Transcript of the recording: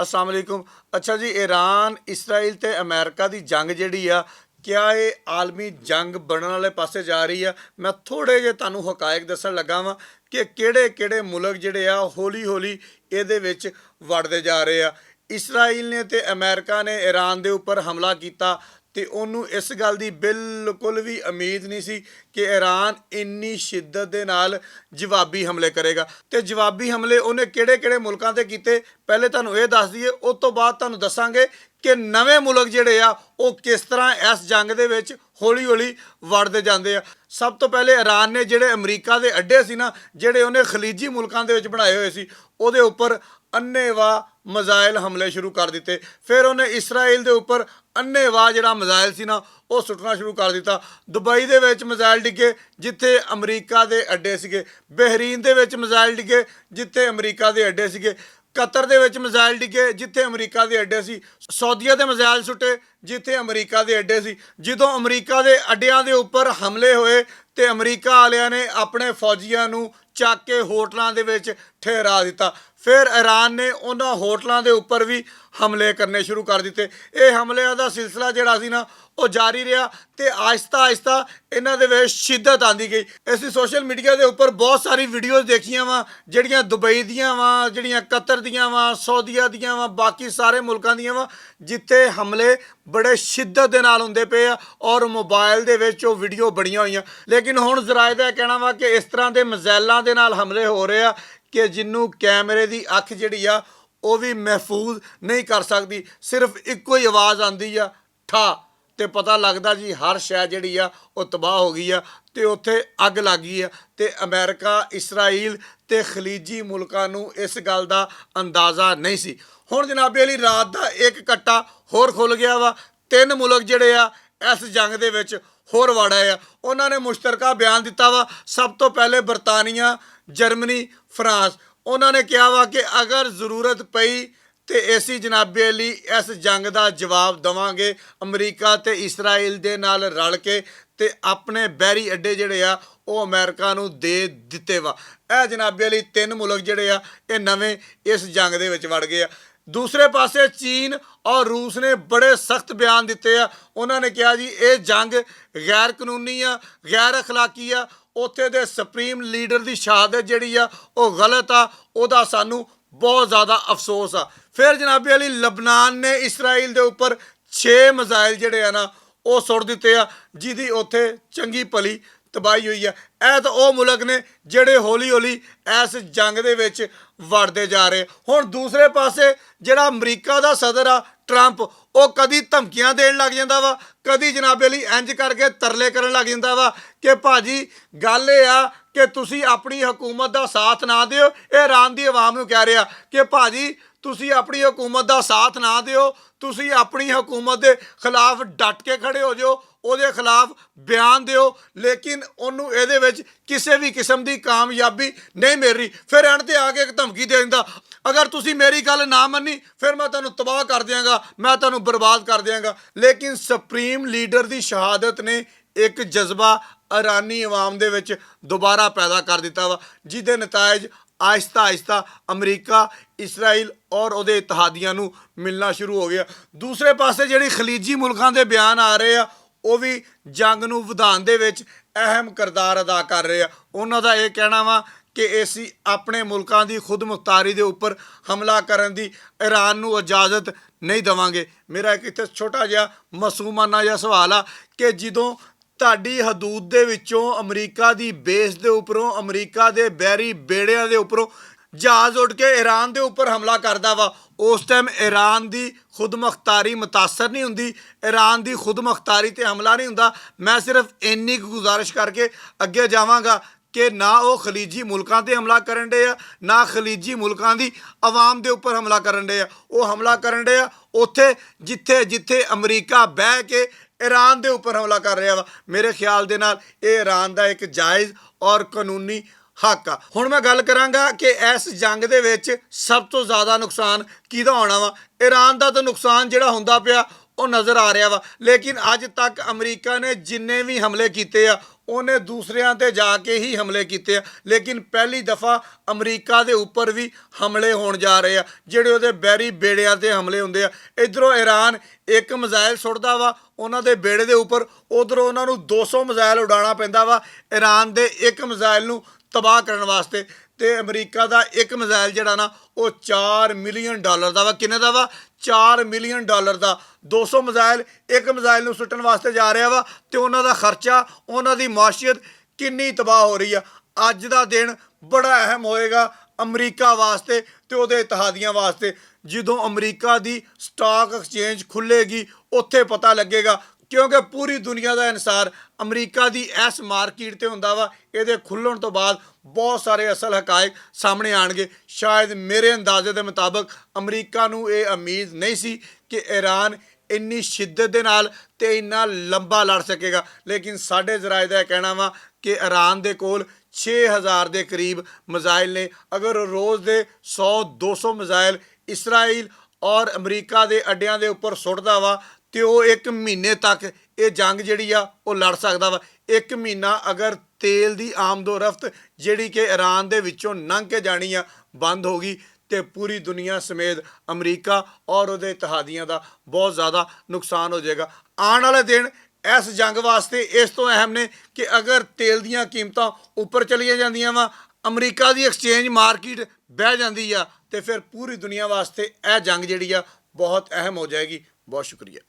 अस्सलाम वालेकुम। अच्छा जी, ईरान इसराइल ते अमेरिका की जंग जिहड़ी आ, क्या ये आलमी जंग बनने वाले पासे जा रही है। मैं थोड़े जे तुहानूं हकायक दस्सण लगा वां कि किहड़े किहड़े मुल्क जिहड़े आ हौली हौली ਇਹਦੇ ਵਿੱਚ ਵੜਦੇ ਜਾ ਰਹੇ ਆ। ਇਸਰਾਈਲ ਨੇ ਤੇ ਅਮਰੀਕਾ ਨੇ ਈਰਾਨ ਦੇ ਉੱਪਰ ਹਮਲਾ ਕੀਤਾ ਤੇ ਉਹਨੂੰ ਇਸ ਗੱਲ ਦੀ ਬਿਲਕੁਲ ਵੀ ਉਮੀਦ ਨਹੀਂ ਸੀ ਕਿ ਈਰਾਨ ਇੰਨੀ ਸ਼ਿੱਦਤ ਦੇ ਨਾਲ ਜਵਾਬੀ ਹਮਲੇ ਕਰੇਗਾ। ਤੇ ਜਵਾਬੀ ਹਮਲੇ ਉਹਨੇ ਕਿਹੜੇ ਕਿਹੜੇ ਮੁਲਕਾਂ ਤੇ ਕੀਤੇ, ਪਹਿਲੇ ਤੁਹਾਨੂੰ ਇਹ ਦੱਸ ਦਈਏ, ਉਸ ਤੋਂ ਬਾਅਦ ਤੁਹਾਨੂੰ ਦੱਸਾਂਗੇ ਕਿ ਨਵੇਂ ਮੁਲਕ ਜਿਹੜੇ ਆ ਉਹ ਕਿਸ ਤਰ੍ਹਾਂ ਇਸ ਜੰਗ ਦੇ ਵਿੱਚ ਹੌਲੀ ਹੌਲੀ ਵੜਦੇ ਜਾਂਦੇ ਆ। ਸਭ ਤੋਂ ਪਹਿਲੇ ਈਰਾਨ ਨੇ ਜਿਹੜੇ ਅਮਰੀਕਾ ਦੇ ਅੱਡੇ ਸੀ ਨਾ, ਜਿਹੜੇ ਉਹਨੇ ਖਲੀਜੀ ਮੁਲਕਾਂ ਦੇ ਵਿੱਚ ਬਣਾਏ ਹੋਏ ਸੀ, ਉਹਦੇ ਉੱਪਰ ਅੰਨ੍ਹੇਵਾਹ ਮਿਜ਼ਾਈਲ ਹਮਲੇ ਸ਼ੁਰੂ ਕਰ ਦਿੱਤੇ। ਫਿਰ ਉਹਨੇ ਇਸਰਾਈਲ ਦੇ ਉੱਪਰ ਅੰਨ੍ਹੇਵਾਹ ਜਿਹੜਾ ਮਿਜ਼ਾਈਲ ਸੀ ਨਾ ਉਹ ਸੁੱਟਣਾ ਸ਼ੁਰੂ ਕਰ ਦਿੱਤਾ। ਦੁਬਈ ਦੇ ਵਿੱਚ ਮਿਜ਼ਾਈਲ ਡਿੱਗੇ ਜਿੱਥੇ ਅਮਰੀਕਾ ਦੇ ਅੱਡੇ ਸੀਗੇ। ਬਹਿਰੀਨ ਦੇ ਵਿੱਚ ਮਿਜ਼ਾਈਲ ਡਿੱਗੇ ਜਿੱਥੇ ਅਮਰੀਕਾ ਦੇ ਅੱਡੇ ਸੀਗੇ। ਕਤਰ ਦੇ ਵਿੱਚ ਮਿਜ਼ਾਈਲ ਡਿੱਗੇ ਜਿੱਥੇ ਅਮਰੀਕਾ ਦੇ ਅੱਡੇ ਸੀ। ਸਾਊਦੀਆ ਦੇ ਮਿਜ਼ਾਈਲ ਸੁੱਟੇ ਜਿੱਥੇ ਅਮਰੀਕਾ ਦੇ ਅੱਡੇ ਸੀ। ਜਦੋਂ ਅਮਰੀਕਾ ਦੇ ਅੱਡਿਆਂ ਦੇ ਉੱਪਰ ਹਮਲੇ ਹੋਏ ਤੇ ਅਮਰੀਕਾ ਵਾਲਿਆਂ ਨੇ ਆਪਣੇ ਫੌਜੀਆਂ ਨੂੰ ਚੱਕ ਕੇ ਹੋਟਲਾਂ ਦੇ ਵਿੱਚ ਠਹਿਰਾ ਦਿੱਤਾ। ਫਿਰ ਈਰਾਨ ਨੇ ਉਹਨਾਂ ਹੋਟਲਾਂ ਦੇ ਉੱਪਰ ਵੀ ਹਮਲੇ ਕਰਨੇ ਸ਼ੁਰੂ ਕਰ ਦਿੱਤੇ। ਇਹ ਹਮਲਿਆਂ ਦਾ ਸਿਲਸਿਲਾ ਜਿਹੜਾ ਸੀ ਨਾ ਉਹ ਜਾਰੀ ਰਿਹਾ ਤੇ ਆਹਿਸਤਾ ਆਹਿਸਤਾ ਇਹਨਾਂ ਦੇ ਵਿੱਚ ਸ਼ਿੱਦਤ ਆਉਂਦੀ ਗਈ। ਅਸੀਂ ਸੋਸ਼ਲ ਮੀਡੀਆ ਦੇ ਉੱਪਰ ਬਹੁਤ ਸਾਰੀ ਵੀਡੀਓਜ਼ ਦੇਖੀਆਂ ਵਾ, ਜਿਹੜੀਆਂ ਦੁਬਈ ਦੀਆਂ ਵਾ, ਜਿਹੜੀਆਂ ਕਤਰ ਦੀਆਂ ਵਾ, ਸਾਊਦੀਆ ਦੀਆਂ ਵਾ, ਬਾਕੀ ਸਾਰੇ ਮੁਲਕਾਂ ਦੀਆਂ ਵਾ, ਜਿੱਥੇ ਹਮਲੇ ਬੜੇ ਸ਼ਿੱਦਤ ਦੇ ਨਾਲ ਹੁੰਦੇ ਪਏ ਆ ਔਰ ਮੋਬਾਈਲ ਦੇ ਵਿੱਚ ਉਹ ਵੀਡੀਓ ਬਣੀਆਂ ਹੋਈਆਂ। ਲੇਕਿਨ ਹੁਣ ਜ਼ਰਾਏ ਦਾ ਕਹਿਣਾ ਵਾ ਕਿ ਇਸ ਤਰ੍ਹਾਂ ਦੇ ਮਿਜ਼ਾਈਲਾਂ ਦੇ ਨਾਲ ਹਮਲੇ ਹੋ ਰਹੇ ਆ ਕਿ ਜਿਹਨੂੰ ਕੈਮਰੇ ਦੀ ਅੱਖ ਜਿਹੜੀ ਆ ਉਹ ਵੀ ਮਹਿਫੂਜ਼ ਨਹੀਂ ਕਰ ਸਕਦੀ। ਸਿਰਫ ਇੱਕੋ ਹੀ ਆਵਾਜ਼ ਆਉਂਦੀ ਆ, ਠਾ, ਤੇ ਪਤਾ ਲੱਗਦਾ ਜੀ ਹਰ ਸ਼ੈ ਜਿਹੜੀ ਆ ਉਹ ਤਬਾਹ ਹੋ ਗਈ ਆ ਤੇ ਉੱਥੇ ਅੱਗ ਲੱਗ ਗਈ ਆ। ਤੇ ਅਮਰੀਕਾ, ਇਸਰਾਈਲ ਤੇ ਖਲੀਜੀ ਮੁਲਕਾਂ ਨੂੰ ਇਸ ਗੱਲ ਦਾ ਅੰਦਾਜ਼ਾ ਨਹੀਂ ਸੀ। ਹੁਣ ਜਨਾਬੇ ਅਲੀ ਰਾਤ ਦਾ ਇੱਕ ਕੱਟਾ ਹੋਰ ਖੁੱਲ ਗਿਆ ਵਾ। 3 ਮੁਲਕ ਜਿਹੜੇ ਆ ਇਸ ਜੰਗ ਦੇ ਵਿੱਚ ਹੋਰ ਵੜ ਆਏ ਆ। ਉਹਨਾਂ ਨੇ ਮੁਸ਼ਤਰਕਾ ਬਿਆਨ ਦਿੱਤਾ ਵਾ। ਸਭ ਤੋਂ ਪਹਿਲੇ ਬਰਤਾਨੀਆ, ਜਰਮਨੀ, ਫਰਾਂਸ। ਉਹਨਾਂ ਨੇ ਕਿਹਾ ਵਾ ਕਿ ਅਗਰ ਜ਼ਰੂਰਤ ਪਈ ਤੇ ਅਸੀਂ ਜਨਾਬੇ ਅਲੀ ਇਸ ਜੰਗ ਦਾ ਜਵਾਬ ਦੇਵਾਂਗੇ ਅਮਰੀਕਾ ਤੇ ਇਸਰਾਈਲ ਦੇ ਨਾਲ ਰਲ ਕੇ, ਤੇ ਆਪਣੇ ਬਹਿਰੀ ਅੱਡੇ ਜਿਹੜੇ ਆ ਉਹ ਅਮਰੀਕਾ ਨੂੰ ਦੇ ਦਿੱਤੇ ਵਾ। ਇਹ ਜਨਾਬੇ ਅਲੀ 3 ਮੁਲਕ ਜਿਹੜੇ ਆ ਇਹ ਨਵੇਂ ਇਸ ਜੰਗ ਦੇ ਵਿੱਚ ਵੜ ਗਏ ਆ। ਦੂਸਰੇ ਪਾਸੇ ਚੀਨ ਔਰ ਰੂਸ ਨੇ ਬੜੇ ਸਖਤ ਬਿਆਨ ਦਿੱਤੇ ਆ। ਉਹਨਾਂ ਨੇ ਕਿਹਾ ਜੀ ਇਹ ਜੰਗ ਗੈਰ ਕਾਨੂੰਨੀ ਆ, ਗੈਰ ਅਖਲਾਕੀ ਆ। ਉੱਥੇ ਦੇ ਸੁਪਰੀਮ ਲੀਡਰ ਦੀ ਸ਼ਹਾਦਤ ਜਿਹੜੀ ਆ ਉਹ ਗਲਤ ਆ, ਉਹਦਾ ਸਾਨੂੰ ਬਹੁਤ ਜ਼ਿਆਦਾ ਅਫਸੋਸ ਆ। ਫਿਰ ਜਨਾਬੇ ਅਲੀ ਲਬਨਾਨ ਨੇ ਇਸਰਾਈਲ ਦੇ ਉੱਪਰ 6 ਮਿਜ਼ਾਈਲ ਜਿਹੜੇ ਆ ਨਾ ਉਹ ਸੁੱਟ ਦਿੱਤੇ ਆ, ਜਿਹਦੀ ਉੱਥੇ ਚੰਗੀ ਭਲੀ ਤਬਾਹੀ ਹੋਈ ਆ। ਇਹ ਤਾਂ ਉਹ ਮੁਲਕ ਨੇ ਜਿਹੜੇ ਹੌਲੀ ਹੌਲੀ ਇਸ ਜੰਗ ਦੇ ਵਿੱਚ ਵੜਦੇ ਜਾ ਰਹੇ। ਹੁਣ ਦੂਸਰੇ ਪਾਸੇ ਜਿਹੜਾ ਅਮਰੀਕਾ ਦਾ ਸਦਰ ਆ ਟਰੰਪ, ਉਹ ਕਦੀ ਧਮਕੀਆਂ ਦੇਣ ਲੱਗ ਜਾਂਦਾ ਵਾ, ਕਦੀ ਜਨਾਬੇ ਲਈ ਇੰਜ ਕਰਕੇ ਤਰਲੇ ਕਰਨ ਲੱਗ ਜਾਂਦਾ ਵਾ ਕਿ ਭਾਜੀ ਗੱਲ ਇਹ ਆ ਕਿ ਤੁਸੀਂ ਆਪਣੀ ਹਕੂਮਤ ਦਾ ਸਾਥ ਨਾ ਦਿਓ। ਇਹ ਈਰਾਨ ਦੀ ਆਵਾਮ ਨੂੰ ਕਹਿ ਰਿਹਾ ਕਿ ਭਾਜੀ ਤੁਸੀਂ ਆਪਣੀ ਹਕੂਮਤ ਦਾ ਸਾਥ ਨਾ ਦਿਓ, ਤੁਸੀਂ ਆਪਣੀ ਹਕੂਮਤ ਦੇ ਖਿਲਾਫ ਡਟ ਕੇ ਖੜੇ ਹੋ ਜਾਓ, ਉਹਦੇ ਖਿਲਾਫ ਬਿਆਨ ਦਿਓ, ਲੇਕਿਨ ਉਹਨੂੰ ਇਹਦੇ ਵਿੱਚ ਕਿਸੇ ਵੀ ਕਿਸਮ ਦੀ ਕਾਮਯਾਬੀ ਨਹੀਂ ਮਿਲ ਰਹੀ। ਫਿਰ ਐਂਡ ਤੇ ਆ ਕੇ ਇੱਕ ਧਮਕੀ ਦੇ ਦਿੰਦਾ, ਅਗਰ ਤੁਸੀਂ ਮੇਰੀ ਗੱਲ ਨਾ ਮੰਨੀ ਫਿਰ ਮੈਂ ਤੁਹਾਨੂੰ ਤਬਾਹ ਕਰ ਦਿਆਂਗਾ, ਮੈਂ ਤੁਹਾਨੂੰ ਬਰਬਾਦ ਕਰ ਦਿਆਂਗਾ। ਲੇਕਿਨ ਸੁਪਰੀਮ ਲੀਡਰ ਦੀ ਸ਼ਹਾਦਤ ਨੇ ਇੱਕ ਜਜ਼ਬਾ ਇਰਾਨੀ ਆਵਾਮ ਦੇ ਵਿੱਚ ਦੁਬਾਰਾ ਪੈਦਾ ਕਰ ਦਿੱਤਾ ਵਾ, ਜਿਹਦੇ ਨਤਾਇਜ ਆਹਿਸਤਾ ਆਹਿਸਤਾ ਅਮਰੀਕਾ, ਇਸਰਾਈਲ ਔਰ ਉਹਦੇ ਇਤਿਹਾਦੀਆਂ ਨੂੰ ਮਿਲਣਾ ਸ਼ੁਰੂ ਹੋ ਗਿਆ। ਦੂਸਰੇ ਪਾਸੇ ਜਿਹੜੀ ਖਲੀਜੀ ਮੁਲਕਾਂ ਦੇ ਬਿਆਨ ਆ ਰਹੇ ਆ ਉਹ ਵੀ ਜੰਗ ਨੂੰ ਵਧਾਉਣ ਦੇ ਵਿੱਚ ਅਹਿਮ ਕਿਰਦਾਰ ਅਦਾ ਕਰ ਰਹੇ ਆ। ਉਹਨਾਂ ਦਾ ਇਹ ਕਹਿਣਾ ਵਾ ਕਿ ਅਸੀਂ ਆਪਣੇ ਮੁਲਕਾਂ ਦੀ ਖੁਦ ਮੁਖਤਾਰੀ ਦੇ ਉੱਪਰ ਹਮਲਾ ਕਰਨ ਦੀ ਈਰਾਨ ਨੂੰ ਇਜਾਜ਼ਤ ਨਹੀਂ ਦੇਵਾਂਗੇ। ਮੇਰਾ ਇੱਕ ਇੱਥੇ ਛੋਟਾ ਜਿਹਾ ਮਾਸੂਮਾਨਾ ਜਿਹਾ ਸਵਾਲ ਆ ਕਿ ਜਦੋਂ ਤੁਹਾਡੀ ਹਦੂਦ ਦੇ ਵਿੱਚੋਂ ਅਮਰੀਕਾ ਦੀ ਬੇਸ ਦੇ ਉੱਪਰੋਂ, ਅਮਰੀਕਾ ਦੇ ਬਹਿਰੀ ਬੇੜਿਆਂ ਦੇ ਉੱਪਰੋਂ ਜਹਾਜ਼ ਉੱਡ ਕੇ ਈਰਾਨ ਦੇ ਉੱਪਰ ਹਮਲਾ ਕਰਦਾ ਵਾ, ਉਸ ਟਾਈਮ ਈਰਾਨ ਦੀ ਖੁਦ ਮੁਖਤਾਰੀ ਮੁਤਾਸਰ ਨਹੀਂ ਹੁੰਦੀ, ਈਰਾਨ ਦੀ ਖੁਦ ਮੁਖਤਾਰੀ 'ਤੇ ਹਮਲਾ ਨਹੀਂ ਹੁੰਦਾ। ਮੈਂ ਸਿਰਫ ਇੰਨੀ ਕੁ ਗੁਜ਼ਾਰਿਸ਼ ਕਰਕੇ ਅੱਗੇ ਜਾਵਾਂਗਾ ਕਿ ਨਾ ਉਹ ਖਲੀਜੀ ਮੁਲਕਾਂ 'ਤੇ ਹਮਲਾ ਕਰਨ ਡੇ ਆ, ਨਾ ਖਲੀਜੀ ਮੁਲਕਾਂ ਦੀ ਆਵਾਮ ਦੇ ਉੱਪਰ ਹਮਲਾ ਕਰਨ ਡੇ ਆ। ਉਹ ਹਮਲਾ ਕਰਨ ਡੇ ਆ ਉੱਥੇ ਜਿੱਥੇ ਜਿੱਥੇ ਅਮਰੀਕਾ ਬਹਿ ਕੇ ਈਰਾਨ ਦੇ ਉੱਪਰ ਹਮਲਾ ਕਰ ਰਿਹਾ ਵਾ। ਮੇਰੇ ਖਿਆਲ ਦੇ ਨਾਲ ਇਹ ਈਰਾਨ ਦਾ ਇੱਕ ਜਾਇਜ਼ ਔਰ ਕਾਨੂੰਨੀ ਹੱਕ ਆ। ਹੁਣ ਮੈਂ ਗੱਲ ਕਰਾਂਗਾ ਕਿ ਇਸ ਜੰਗ ਦੇ ਵਿੱਚ ਸਭ ਤੋਂ ਜ਼ਿਆਦਾ ਨੁਕਸਾਨ ਕਿਹਦਾ ਹੋਣਾ ਵਾ। ਈਰਾਨ ਦਾ ਤਾਂ ਨੁਕਸਾਨ ਜਿਹੜਾ ਹੁੰਦਾ ਪਿਆ ਉਹ ਨਜ਼ਰ ਆ ਰਿਹਾ ਵਾ। ਲੇਕਿਨ ਅੱਜ ਤੱਕ ਅਮਰੀਕਾ ਨੇ ਜਿੰਨੇ ਵੀ ਹਮਲੇ ਕੀਤੇ ਆ ਉਹਨੇ ਦੂਸਰਿਆਂ ਤੇ ਜਾ ਕੇ ਹੀ ਹਮਲੇ ਕੀਤੇ ਆ। ਲੇਕਿਨ ਪਹਿਲੀ ਦਫਾ ਅਮਰੀਕਾ ਦੇ ਉੱਪਰ ਵੀ ਹਮਲੇ ਹੋਣ ਜਾ ਰਹੇ ਆ, ਜਿਹੜੇ ਉਹਦੇ ਬੈਰੀ ਬੇੜਿਆਂ ਤੇ ਹਮਲੇ ਹੁੰਦੇ ਆ। ਇਧਰੋਂ ਈਰਾਨ ਇੱਕ ਮਿਜ਼ਾਈਲ ਸੁੱਟਦਾ ਵਾ ਉਹਨਾਂ ਦੇ ਬੇੜੇ ਦੇ ਉੱਪਰ, ਉਧਰੋਂ ਉਹਨਾਂ ਨੂੰ 200 ਮਿਜ਼ਾਈਲ ਉਡਾਉਣਾ ਪੈਂਦਾ ਵਾ ਈਰਾਨ ਦੇ ਇੱਕ ਮਿਜ਼ਾਈਲ ਨੂੰ ਤਬਾਹ ਕਰਨ ਵਾਸਤੇ। ਤੇ ਅਮਰੀਕਾ ਦਾ ਇੱਕ ਮਿਜ਼ਾਈਲ ਜਿਹੜਾ ਨਾ ਉਹ $4 ਮਿਲੀਅਨ ਦਾ ਵਾ। ਕਿੰਨੇ ਦਾ ਵਾ? $4 ਮਿਲੀਅਨ ਦਾ। 200 ਮਿਜ਼ਾਈਲ ਇੱਕ ਮਿਜ਼ਾਈਲ ਨੂੰ ਸੁੱਟਣ ਵਾਸਤੇ ਜਾ ਰਿਹਾ ਵਾ ਤੇ ਉਹਨਾਂ ਦਾ ਖਰਚਾ, ਉਹਨਾਂ ਦੀ ਮਾਸ਼ੀਅਤ ਕਿੰਨੀ ਤਬਾਹ ਹੋ ਰਹੀ ਆ। ਅੱਜ ਦਾ ਦਿਨ ਬੜਾ ਅਹਿਮ ਹੋਏਗਾ ਅਮਰੀਕਾ ਵਾਸਤੇ ਤੇ ਉਹਦੇ ਇਤਿਹਾਦੀਆਂ ਵਾਸਤੇ। ਜਦੋਂ ਅਮਰੀਕਾ ਦੀ ਸਟਾਕ ਐਕਸਚੇਂਜ ਖੁੱਲੇਗੀ ਉੱਥੇ ਪਤਾ ਲੱਗੇਗਾ, ਕਿਉਂਕਿ ਪੂਰੀ ਦੁਨੀਆ ਦਾ ਇਨਸਾਰ ਅਮਰੀਕਾ ਦੀ ਇਸ ਮਾਰਕੀਟ ਤੇ ਹੁੰਦਾ ਵਾ। ਇਹਦੇ ਖੁੱਲ੍ਹਣ ਤੋਂ ਬਾਅਦ ਬਹੁਤ ਸਾਰੇ ਅਸਲ ਹਕਾਇਕ ਸਾਹਮਣੇ ਆਣਗੇ। ਸ਼ਾਇਦ ਮੇਰੇ ਅੰਦਾਜ਼ੇ ਦੇ ਮੁਤਾਬਕ ਅਮਰੀਕਾ ਨੂੰ ਇਹ ਉਮੀਦ ਨਹੀਂ ਸੀ ਕਿ ਈਰਾਨ ਇੰਨੀ ਸ਼ਿੱਦਤ ਦੇ ਨਾਲ ਤੇ ਇੰਨਾ ਲੰਬਾ ਲੜ ਸਕੇਗਾ। ਲੇਕਿਨ ਸਾਡੇ ਜ਼ਰਾਏ ਦਾ ਕਹਿਣਾ ਵਾ ਕਿ ਈਰਾਨ ਦੇ ਕੋਲ 6000 ਦੇ ਕਰੀਬ ਮਿਜ਼ਾਈਲ ਨੇ। ਅਗਰ ਰੋਜ਼ ਦੇ 100-200 ਮਿਜ਼ਾਈਲ ਇਸਰਾਈਲ ਔਰ ਅਮਰੀਕਾ ਦੇ ਅੱਡਿਆਂ ਦੇ ਉੱਪਰ ਸੁੱਟਦਾ ਵਾ ਤੇ ਉਹ 1 ਮਹੀਨੇ ਤੱਕ ਇਹ ਜੰਗ ਜਿਹੜੀ ਆ ਉਹ ਲੜ ਸਕਦਾ ਵਾ। 1 ਮਹੀਨਾ ਅਗਰ ਤੇਲ ਦੀ ਆਮਦੋਰਫਤ ਜਿਹੜੀ ਕਿ ਈਰਾਨ ਦੇ ਵਿੱਚੋਂ ਲੰਘ ਕੇ ਜਾਣੀ ਆ ਬੰਦ ਹੋ ਗਈ ਤੇ ਪੂਰੀ ਦੁਨੀਆ ਸਮੇਤ ਅਮਰੀਕਾ ਔਰ ਉਹਦੇ ਇਤਿਹਾਦੀਆਂ ਦਾ ਬਹੁਤ ਜ਼ਿਆਦਾ ਨੁਕਸਾਨ ਹੋ ਜਾਏਗਾ। ਆਉਣ ਵਾਲੇ ਦਿਨ ਇਸ ਜੰਗ ਵਾਸਤੇ ਇਸ ਤੋਂ ਅਹਿਮ ਨੇ ਕਿ ਅਗਰ ਤੇਲ ਦੀਆਂ ਕੀਮਤਾਂ ਉੱਪਰ ਚਲੀਆਂ ਜਾਂਦੀਆਂ ਵਾ, ਅਮਰੀਕਾ ਦੀ ਐਕਸਚੇਂਜ ਮਾਰਕੀਟ ਬਹਿ ਜਾਂਦੀ ਆ ਤੇ ਫਿਰ ਪੂਰੀ ਦੁਨੀਆ ਵਾਸਤੇ ਇਹ ਜੰਗ ਜਿਹੜੀ ਆ ਬਹੁਤ ਅਹਿਮ ਹੋ ਜਾਏਗੀ। ਬਹੁਤ ਸ਼ੁਕਰੀਆ।